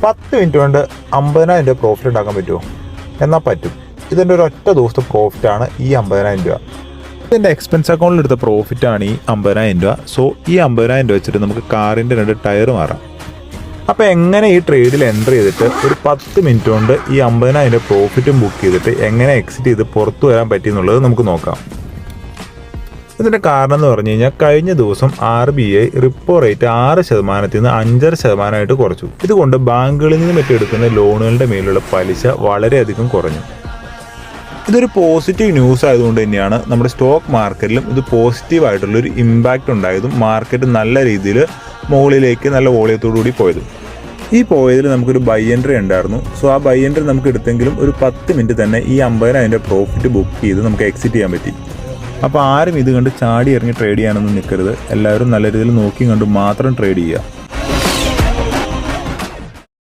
10 minute കൊണ്ട് 50,000 രൂപ profit ഉണ്ടാക്കാൻ പറ്റുമോ? എന്നാൽ പറ്റും. ഇതിൻ്റെ ഒരു ഒറ്റ ദിവസത്തെ പ്രോഫിറ്റാണ് ഈ 50,000 രൂപ. ഇതിൻ്റെ എക്സ്പെൻസ് അക്കൗണ്ടിൽ എടുത്ത പ്രോഫിറ്റാണ് ഈ 50,000 രൂപ. സോ ഈ 50,000 രൂപ വെച്ചിട്ട് നമുക്ക് കാറിൻ്റെ 2 ടയർ മാറാം. അപ്പോൾ എങ്ങനെ ഈ ട്രേഡിൽ എൻ്റർ ചെയ്തിട്ട് ഒരു 10 മിനിറ്റ് കൊണ്ട് ഈ 50,000 രൂപ പ്രോഫിറ്റും ബുക്ക് ചെയ്തിട്ട് എങ്ങനെ എക്സിറ്റ് ചെയ്ത് പുറത്തു വരാൻ പറ്റിയെന്നുള്ളത് നമുക്ക് നോക്കാം. ഇതിൻ്റെ കാരണം എന്ന് പറഞ്ഞു കഴിഞ്ഞാൽ കഴിഞ്ഞ ദിവസം RBI റിപ്പോ റേറ്റ് 6% നിന്ന് 5.5% കുറച്ചു. ഇതുകൊണ്ട് ബാങ്കുകളിൽ നിന്ന് മറ്റും എടുക്കുന്ന ലോണുകളുടെ മേലുള്ള പലിശ വളരെയധികം കുറഞ്ഞു. ഇതൊരു പോസിറ്റീവ് ന്യൂസ് ആയതുകൊണ്ട് തന്നെയാണ് നമ്മുടെ സ്റ്റോക്ക് മാർക്കറ്റിലും ഇത് പോസിറ്റീവായിട്ടുള്ളൊരു ഇമ്പാക്റ്റ് ഉണ്ടായതും മാർക്കറ്റ് നല്ല രീതിയിൽ മുകളിലേക്ക് നല്ല വോളിയത്തോടു കൂടി പോയതും. ഈ പോയതിൽ നമുക്കൊരു ബൈ എൻട്രി ഉണ്ടായിരുന്നു. സോ ആ ബൈ എൻട്രി നമുക്ക് എടുത്തെങ്കിലും ഒരു 10 മിനിറ്റ് തന്നെ ഈ 50,000 പ്രോഫിറ്റ് ബുക്ക് ചെയ്ത് നമുക്ക് എക്സിറ്റ് ചെയ്യാൻ പറ്റി. അപ്പോൾ ആരും ഇത് കണ്ട് ചാടി ഇറങ്ങി ട്രേഡ് ചെയ്യാനൊന്നും നിൽക്കരുത്. എല്ലാവരും നല്ല രീതിയിൽ നോക്കി കണ്ട് മാത്രം ട്രേഡ് ചെയ്യുക.